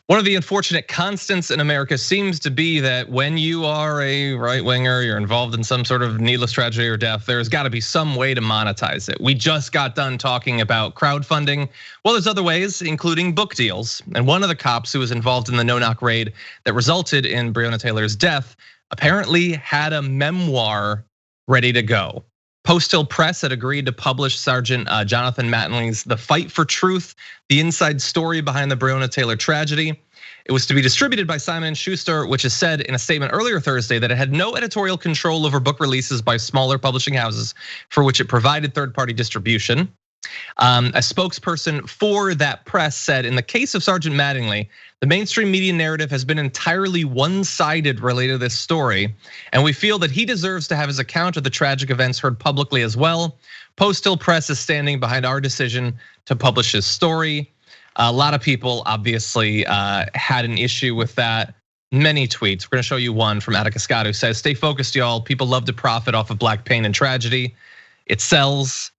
One of the unfortunate constants in America seems to be that when you are a right winger, you're involved in some sort of needless tragedy or death, there's got to be some way to monetize it. We just got done talking about crowdfunding. Well, there's other ways, including book deals. And one of the cops who was involved in the no-knock raid that resulted in Breonna Taylor's death apparently had a memoir ready to go. Post Hill Press had agreed to publish Sergeant Jonathan Mattingly's The Fight for Truth, the inside story behind the Breonna Taylor tragedy. It was to be distributed by Simon & Schuster, which has said in a statement earlier Thursday that it had no editorial control over book releases by smaller publishing houses for which it provided third-party distribution. A spokesperson for that press said, in the case of Sergeant Mattingly, the mainstream media narrative has been entirely one-sided related to this story, and we feel that he deserves to have his account of the tragic events heard publicly as well. Post Hill Press is standing behind our decision to publish his story. A lot of people obviously had an issue with that. Many tweets. We're gonna show you one from Attica Scott who says, "Stay focused, y'all. People love to profit off of Black pain and tragedy. It sells."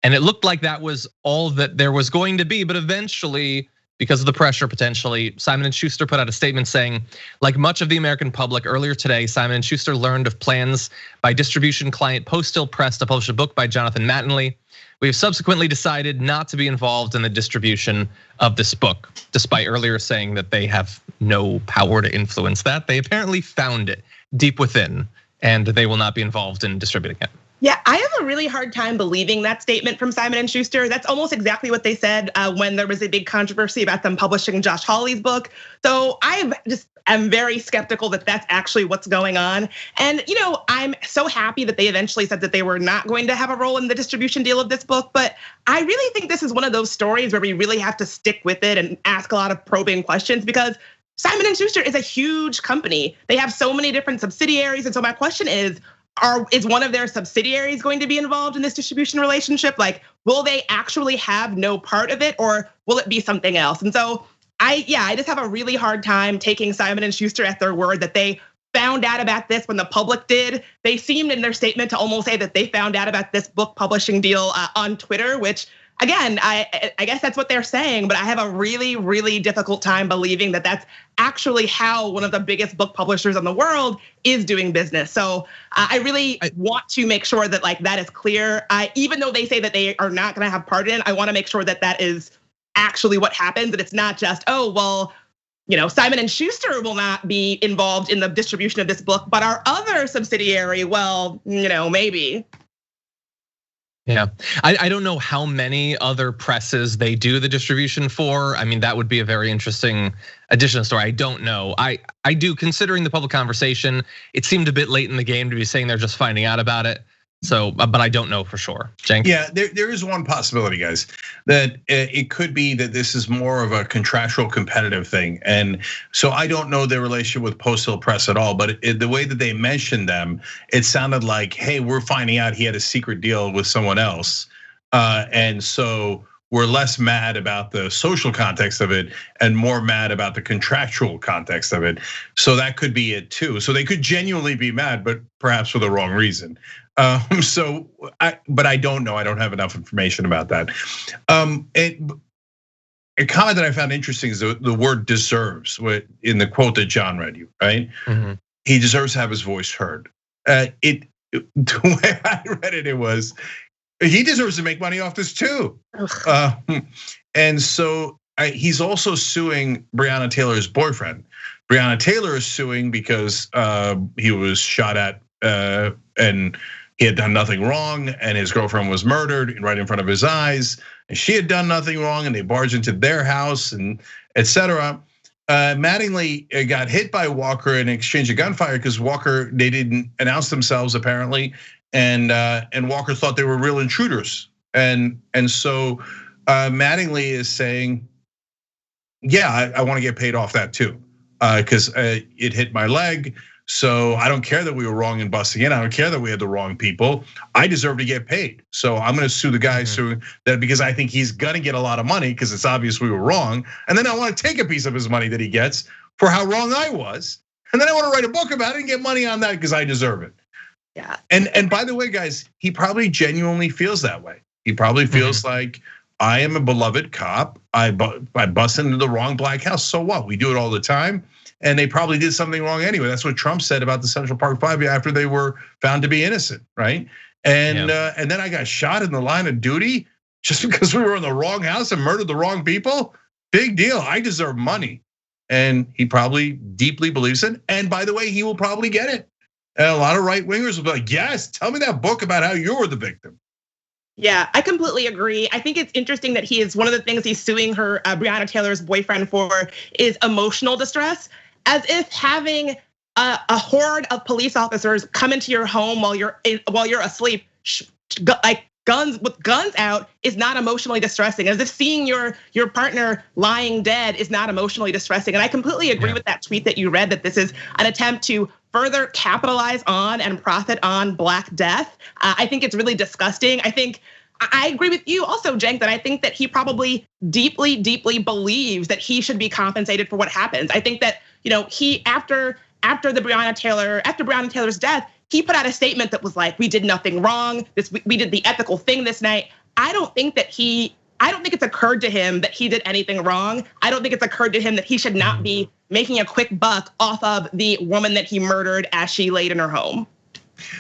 And it looked like that was all that there was going to be, but eventually, because of the pressure potentially, Simon & Schuster put out a statement saying, like much of the American public, earlier today, Simon & Schuster learned of plans by distribution client Post Hill Press to publish a book by Jonathan Mattingly. We have subsequently decided not to be involved in the distribution of this book, despite earlier saying that they have no power to influence that. They apparently found it deep within, and they will not be involved in distributing it. Yeah, I have a really hard time believing that statement from Simon & Schuster. That's almost exactly what they said when there was a big controversy about them publishing Josh Hawley's book. So I'm very skeptical that that's actually what's going on. And I'm so happy that they eventually said that they were not going to have a role in the distribution deal of this book. But I really think this is one of those stories where we really have to stick with it and ask a lot of probing questions, because Simon & Schuster is a huge company. They have so many different subsidiaries. And so my question is one of their subsidiaries going to be involved in this distribution relationship? Like, will they actually have no part of it, or will it be something else? And so I just have a really hard time taking Simon & Schuster at their word that they found out about this when the public did. They seemed in their statement to almost say that they found out about this book publishing deal on Twitter, which again, I guess that's what they're saying, but I have a really, really difficult time believing that that's actually how one of the biggest book publishers in the world is doing business. So I really want to make sure that that is clear. Even though they say that they are not gonna have part in, I wanna make sure that that is actually what happens, that it's not just, oh, well, Simon & Schuster will not be involved in the distribution of this book, but our other subsidiary, well, maybe. Yeah, I don't know how many other presses they do the distribution for. I mean, that would be a very interesting additional story. I don't know. I do, considering the public conversation, it seemed a bit late in the game to be saying they're just finding out about it. So, but I don't know for sure. Cenk? Yeah, there is one possibility, guys, that it could be that this is more of a contractual competitive thing. And so I don't know their relationship with Post Hill Press at all, but the way that they mentioned them, it sounded like, hey, we're finding out he had a secret deal with someone else. And so we're less mad about the social context of it and more mad about the contractual context of it. So that could be it too. So they could genuinely be mad, but perhaps for the wrong reason. But I don't know. I don't have enough information about that. A comment that I found interesting is the word "deserves" in the quote that John read you, right? Mm-hmm. He deserves to have his voice heard. The way I read it was he deserves to make money off this too. And so he's also suing Breonna Taylor's boyfriend. Breonna Taylor is suing because he was shot at and he had done nothing wrong, and his girlfriend was murdered right in front of his eyes, and she had done nothing wrong, and they barged into their house, and etc. Mattingly got hit by Walker in exchange of gunfire because they didn't announce themselves apparently, and Walker thought they were real intruders, and so Mattingly is saying, yeah, I want to get paid off that too, because it hit my leg. So I don't care that we were wrong in busting in. I don't care that we had the wrong people. I deserve to get paid. So I'm gonna sue the guy suing that because I think he's gonna get a lot of money because it's obvious we were wrong. And then I wanna take a piece of his money that he gets for how wrong I was. And then I wanna write a book about it and get money on that because I deserve it. Yeah. And by the way, guys, he probably genuinely feels that way. He probably feels like I am a beloved cop. I bust into the wrong black house. So what? We do it all the time. And they probably did something wrong anyway. That's what Trump said about the Central Park Five after they were found to be innocent, right? And then I got shot in the line of duty just because we were in the wrong house and murdered the wrong people. Big deal. I deserve money. And he probably deeply believes it. And by the way, he will probably get it. And a lot of right wingers will be like, yes, tell me that book about how you were the victim. Yeah, I completely agree. I think it's interesting that he is one of the things he's suing her, Breonna Taylor's boyfriend for is emotional distress, as if having a horde of police officers come into your home while you're asleep, like guns out, is not emotionally distressing. As if seeing your partner lying dead is not emotionally distressing. And I completely agree with that tweet that you read, that this is an attempt to further capitalize on and profit on Black death. I think it's really disgusting. I agree with you also, Cenk, that I think that he probably deeply, deeply believes that he should be compensated for what happens. I think that, he after Breonna Taylor's death, he put out a statement that was like, we did nothing wrong. We did the ethical thing this night. I don't think it's occurred to him that he did anything wrong. I don't think it's occurred to him that he should not be making a quick buck off of the woman that he murdered as she laid in her home.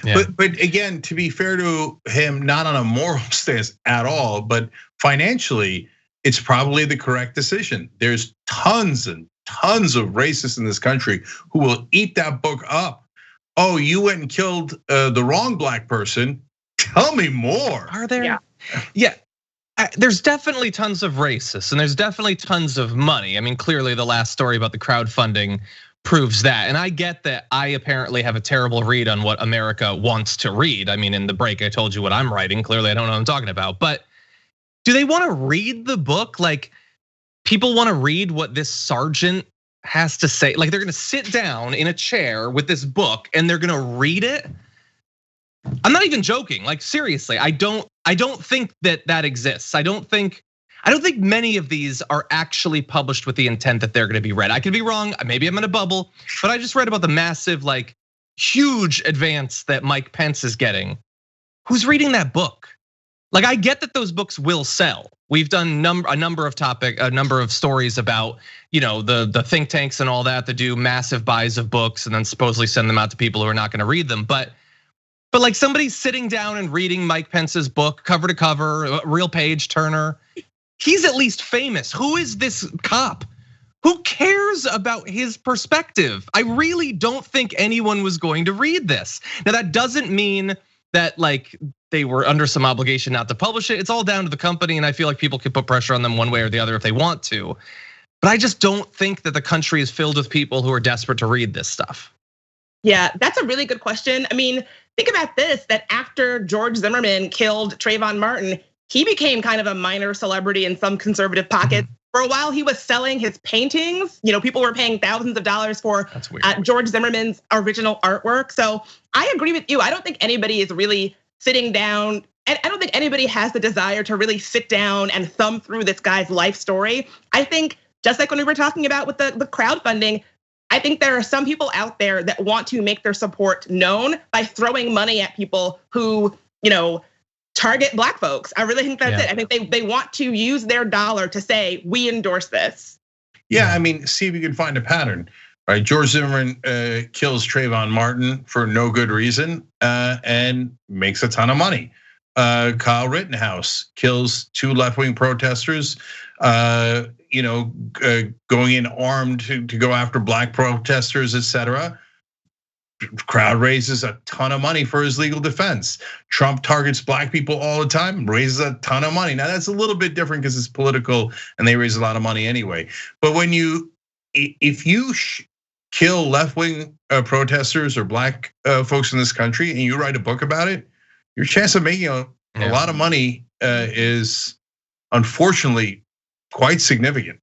Yeah. But again, to be fair to him, not on a moral stance at all, but financially, it's probably the correct decision. There's tons and tons of racists in this country who will eat that book up. Oh, you went and killed the wrong Black person. Tell me more. Are there? Yeah. There's definitely tons of racists and there's definitely tons of money. I mean, clearly the last story about the crowdfunding proves that. And I get that I apparently have a terrible read on what America wants to read. I mean, in the break, I told you what I'm writing. Clearly, I don't know what I'm talking about. But do they want to read the book? Like, people want to read what this sergeant has to say. Like, they're going to sit down in a chair with this book and they're going to read it. I'm not even joking. Like, seriously, I don't think that exists. I don't think many of these are actually published with the intent that they're going to be read. I could be wrong. Maybe I'm in a bubble, but I just read about the massive, like, huge advance that Mike Pence is getting. Who's reading that book? Like, I get that those books will sell. We've done a number of stories about, the think tanks and all that do massive buys of books and then supposedly send them out to people who are not going to read them. But like, somebody sitting down and reading Mike Pence's book cover to cover, real page turner. He's at least famous. Who is this cop? Who cares about his perspective? I really don't think anyone was going to read this. Now, that doesn't mean that, like, they were under some obligation not to publish it. It's all down to the company, and I feel like people can put pressure on them one way or the other if they want to. But I just don't think that the country is filled with people who are desperate to read this stuff. Yeah, that's a really good question. I mean, think about this, that after George Zimmerman killed Trayvon Martin, he became kind of a minor celebrity in some conservative pockets. For a while, he was selling his paintings. People were paying thousands of dollars for George Zimmerman's original artwork. So I agree with you. I don't think anybody is really sitting down, and I don't think anybody has the desire to really sit down and thumb through this guy's life story. I think, just like when we were talking about with the crowdfunding, I think there are some people out there that want to make their support known by throwing money at people who, target Black folks. I really think that's it. I think they want to use their dollar to say, we endorse this. Yeah, I mean, see if you can find a pattern. Right, George Zimmerman kills Trayvon Martin for no good reason and makes a ton of money. Kyle Rittenhouse kills 2 left-wing protesters, going in armed to go after Black protesters, etc. Crowd raises a ton of money for his legal defense. Trump targets Black people all the time, raises a ton of money. Now that's a little bit different because it's political and they raise a lot of money anyway. But if you kill left-wing protesters or Black folks in this country and you write a book about it, your chance of making a lot of money is unfortunately quite significant.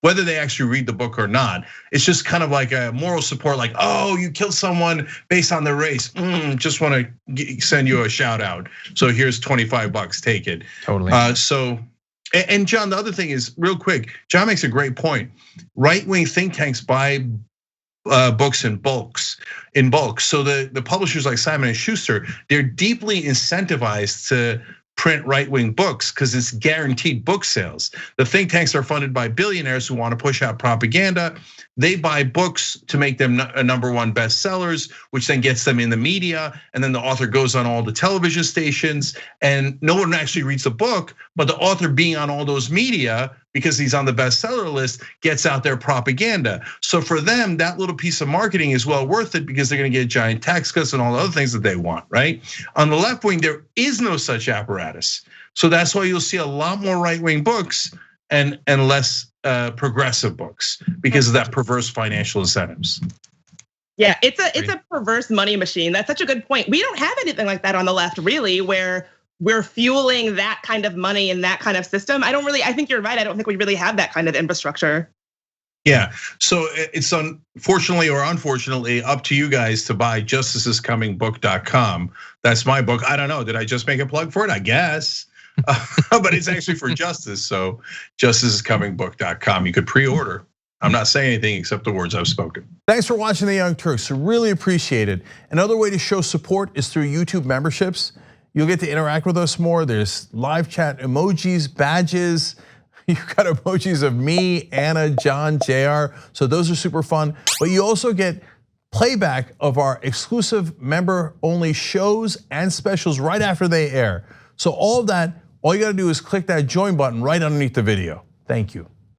Whether they actually read the book or not, it's just kind of like a moral support, like, oh, you killed someone based on their race. Just want to send you a shout out. So here's $25, take it. Totally. And John, the other thing is, real quick, John makes a great point. Right-wing think tanks buy books in bulk. So the publishers like Simon & Schuster, they're deeply incentivized to print right-wing books because it's guaranteed book sales. The think tanks are funded by billionaires who want to push out propaganda. They buy books to make them #1 bestsellers, which then gets them in the media. And then the author goes on all the television stations, and no one actually reads the book, but the author being on all those media, because he's on the bestseller list, gets out their propaganda. So for them, that little piece of marketing is well worth it because they're gonna get giant tax cuts and all the other things that they want, right? On the left wing, there is no such apparatus. So that's why you'll see a lot more right-wing books and less progressive books because of that perverse financial incentives. Yeah, it's a perverse money machine. That's such a good point. We don't have anything like that on the left, really, where we're fueling that kind of money and that kind of system. I think you're right. I don't think we really have that kind of infrastructure. Yeah, so it's unfortunately or unfortunately up to you guys to buy justicescomingbook.com. That's my book. I don't know, did I just make a plug for it? I guess. But it's actually for justice, so justicescomingbook.com. You could pre-order. I'm not saying anything except the words I've spoken. Thanks for watching The Young Turks, really appreciate it. Another way to show support is through YouTube memberships. You'll get to interact with us more. There's live chat emojis, badges. You've got emojis of me, Anna, John, JR. So those are super fun. But you also get playback of our exclusive member-only shows and specials right after they air. So all of that, all you gotta do is click that join button right underneath the video. Thank you.